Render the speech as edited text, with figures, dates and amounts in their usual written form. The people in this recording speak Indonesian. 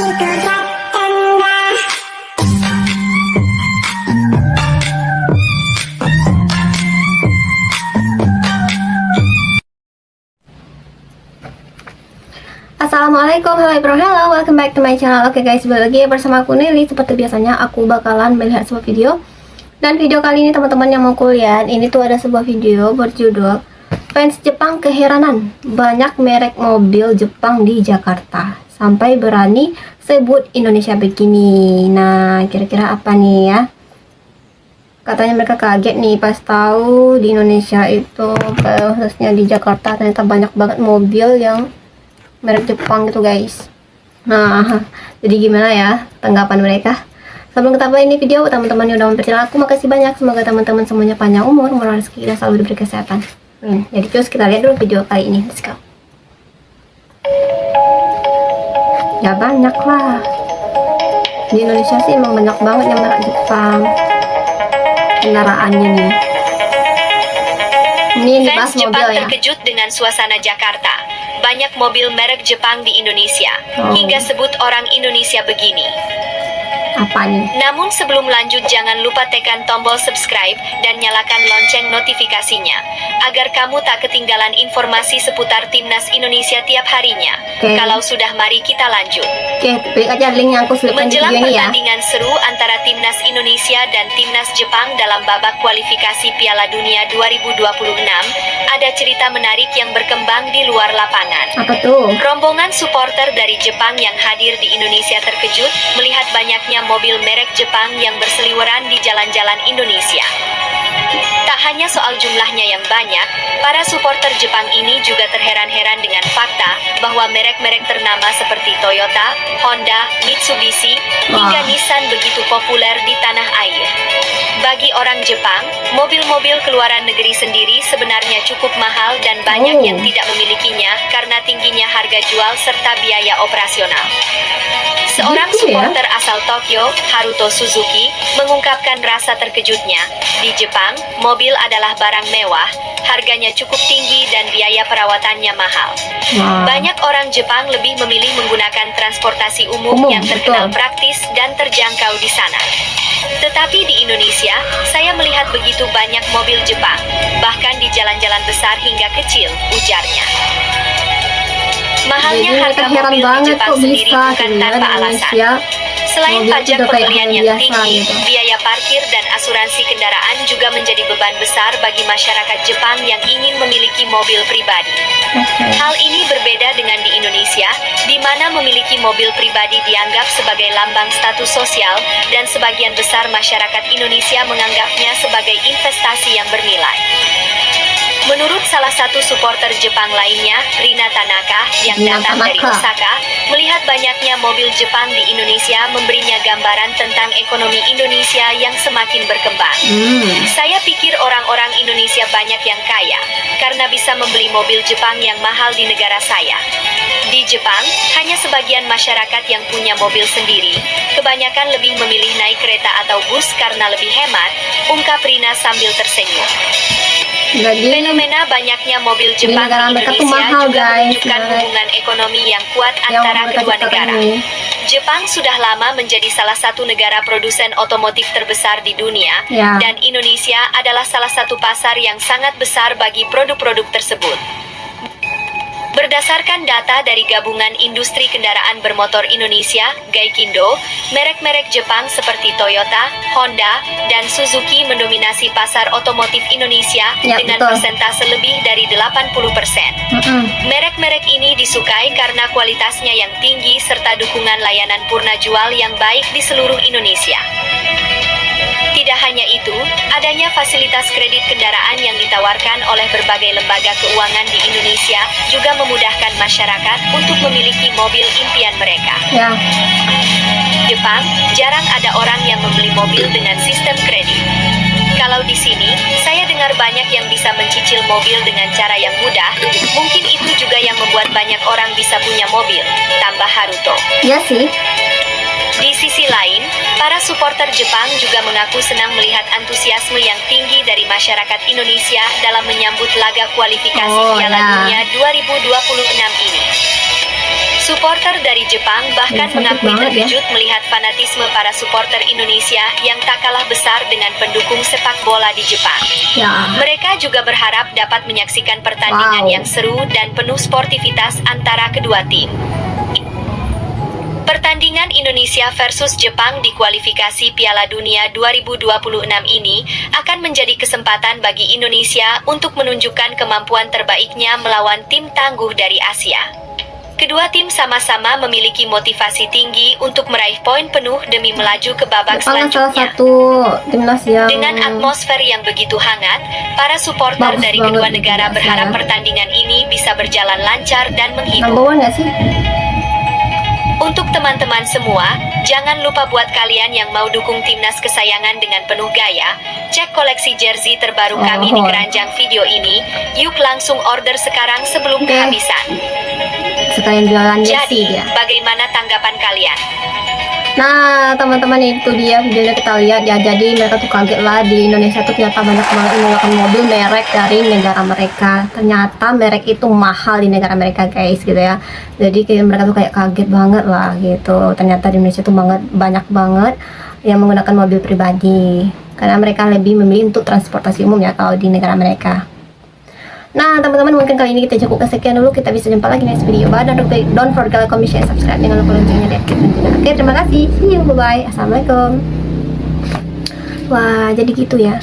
Assalamualaikum, hello, welcome back to my channel. Oke guys, balik lagi bersama aku Nelly. Seperti biasanya aku bakalan melihat sebuah video. Dan video kali ini teman-teman yang mau kuliah, ini tuh ada sebuah video berjudul Fans Jepang Keheranan, banyak merek mobil Jepang di Jakarta sampai berani sebut Indonesia begini. Nah, kira-kira apa nih ya? Katanya mereka kaget nih pas tahu di Indonesia itu, khususnya di Jakarta, ternyata banyak banget mobil yang merek Jepang gitu guys. Nah, jadi gimana ya tanggapan mereka? Sebelum kita mulai ini video, teman-teman yang udah mempercayai aku, makasih banyak. Semoga teman-teman semuanya panjang umur, murah rezeki, dan selalu diberi kesehatan. Jadi terus kita lihat dulu video kali ini. Let's go. Ya banyak lah. Di Indonesia sih emang banyak banget yang merek Jepang. Kendaraannya nih. Ini yang dibahas mobil Jepang ya. terkejut dengan suasana Jakarta. Banyak mobil merek Jepang di Indonesia. Hingga sebut orang Indonesia begini. Apa nih? Namun sebelum lanjut, jangan lupa tekan tombol subscribe dan nyalakan lonceng notifikasinya agar kamu tak ketinggalan informasi seputar Timnas Indonesia tiap harinya. Kalau sudah, mari kita lanjut. Klik aja link yang aku selipkan di Menjelang video ini ya. pertandingan seru antara Timnas Indonesia dan Timnas Jepang dalam babak kualifikasi Piala Dunia 2026, ada cerita menarik yang berkembang di luar lapangan. Apa tuh? Rombongan supporter dari Jepang yang hadir di Indonesia terkejut melihat banyaknya mobil merek Jepang yang berseliweran di jalan-jalan Indonesia. Tak hanya soal jumlahnya yang banyak, para supporter Jepang ini juga terheran-heran dengan fakta bahwa merek-merek ternama seperti Toyota, Honda, Mitsubishi, hingga Nissan begitu populer di tanah air. Bagi orang Jepang, mobil-mobil keluaran negeri sendiri sebenarnya cukup mahal dan banyak yang tidak memilikinya karena tingginya harga jual serta biaya operasional. Seorang supporter asal Tokyo, Haruto Suzuki, mengungkapkan rasa terkejutnya. Di Jepang, mobil adalah barang mewah, harganya cukup tinggi dan biaya perawatannya mahal. Banyak orang Jepang lebih memilih menggunakan transportasi umum yang terkenal praktis dan terjangkau di sana. Tetapi di Indonesia, saya melihat begitu banyak mobil Jepang, bahkan di jalan-jalan besar hingga kecil, ujarnya. Mahalnya harga mobil di Jepang sendiri bukan tanpa alasan. Selain pajak pembelian yang tinggi, biaya parkir dan asuransi kendaraan juga menjadi beban besar bagi masyarakat Jepang yang ingin memiliki mobil pribadi. Hal ini berbeda dengan di Indonesia, di mana memiliki mobil pribadi dianggap sebagai lambang status sosial, dan sebagian besar masyarakat Indonesia menganggapnya sebagai investasi yang bernilai. Menurut salah satu supporter Jepang lainnya, Rina Tanaka, yang datang dari Osaka, melihat banyaknya mobil Jepang di Indonesia memberinya gambaran tentang ekonomi Indonesia yang semakin berkembang. Saya pikir orang-orang Indonesia banyak yang kaya, karena bisa membeli mobil Jepang yang mahal di negara saya. Di Jepang, hanya sebagian masyarakat yang punya mobil sendiri, kebanyakan lebih memilih naik kereta atau bus karena lebih hemat, ungkap Rina sambil tersenyum. Fenomena banyaknya mobil Jepang di Indonesia juga menunjukkan hubungan ekonomi yang kuat antara kedua negara. Jepang sudah lama menjadi salah satu negara produsen otomotif terbesar di dunia, dan Indonesia adalah salah satu pasar yang sangat besar bagi produk-produk tersebut. Berdasarkan data dari Gabungan Industri Kendaraan Bermotor Indonesia, Gaikindo, merek-merek Jepang seperti Toyota, Honda, dan Suzuki mendominasi pasar otomotif Indonesia dengan persentase lebih dari 80%. Merek-merek ini disukai karena kualitasnya yang tinggi serta dukungan layanan purna jual yang baik di seluruh Indonesia. Tidak hanya itu, adanya fasilitas kredit kendaraan yang ditawarkan oleh berbagai lembaga keuangan di Indonesia juga memudahkan masyarakat untuk memiliki mobil impian mereka. Jepang, jarang ada orang yang membeli mobil dengan sistem kredit. Kalau di sini, saya dengar banyak yang bisa mencicil mobil dengan cara yang mudah. Mungkin itu juga yang membuat banyak orang bisa punya mobil, tambah Haruto. Iya sih. Di sisi lain, para supporter Jepang juga mengaku senang melihat antusiasme yang tinggi dari masyarakat Indonesia dalam menyambut laga kualifikasi Piala Dunia 2026 ini. Supporter dari Jepang bahkan mengakui terkejut melihat fanatisme para supporter Indonesia yang tak kalah besar dengan pendukung sepak bola di Jepang. Mereka juga berharap dapat menyaksikan pertandingan yang seru dan penuh sportivitas antara kedua tim. Pertandingan Indonesia versus Jepang di kualifikasi Piala Dunia 2026 ini akan menjadi kesempatan bagi Indonesia untuk menunjukkan kemampuan terbaiknya melawan tim tangguh dari Asia. Kedua tim sama-sama memiliki motivasi tinggi untuk meraih poin penuh demi melaju ke babak selanjutnya. Dengan atmosfer yang begitu hangat, para supporter dari kedua negara berharap pertandingan ini bisa berjalan lancar dan menghibur. Untuk teman-teman semua, jangan lupa buat kalian yang mau dukung timnas kesayangan dengan penuh gaya, cek koleksi jersey terbaru kami di keranjang video ini. Yuk langsung order sekarang sebelum kehabisan. Sekalian jualan jersey. Jadi, bagaimana tanggapan kalian? Nah, teman-teman, itu dia videonya kita lihat ya. Jadi mereka tuh kaget lah, di Indonesia tuh ternyata banyak banget menggunakan mobil merek dari negara mereka. Ternyata merek itu mahal di negara mereka, guys, gitu ya. Jadi mereka tuh kayak kaget banget lah gitu. Ternyata di Indonesia tuh banyak banget yang menggunakan mobil pribadi, karena mereka lebih memilih untuk transportasi umum ya kalau di negara mereka. Nah, teman-teman, mungkin kali ini kita cukup sekian dulu. Kita bisa jumpa lagi next video. Bye, don't forget like, comment, share, subscribe. Jangan lupa loncengnya di aktifkan juga. Oke, terima kasih. See you, bye bye. Assalamualaikum. Wah, jadi gitu ya.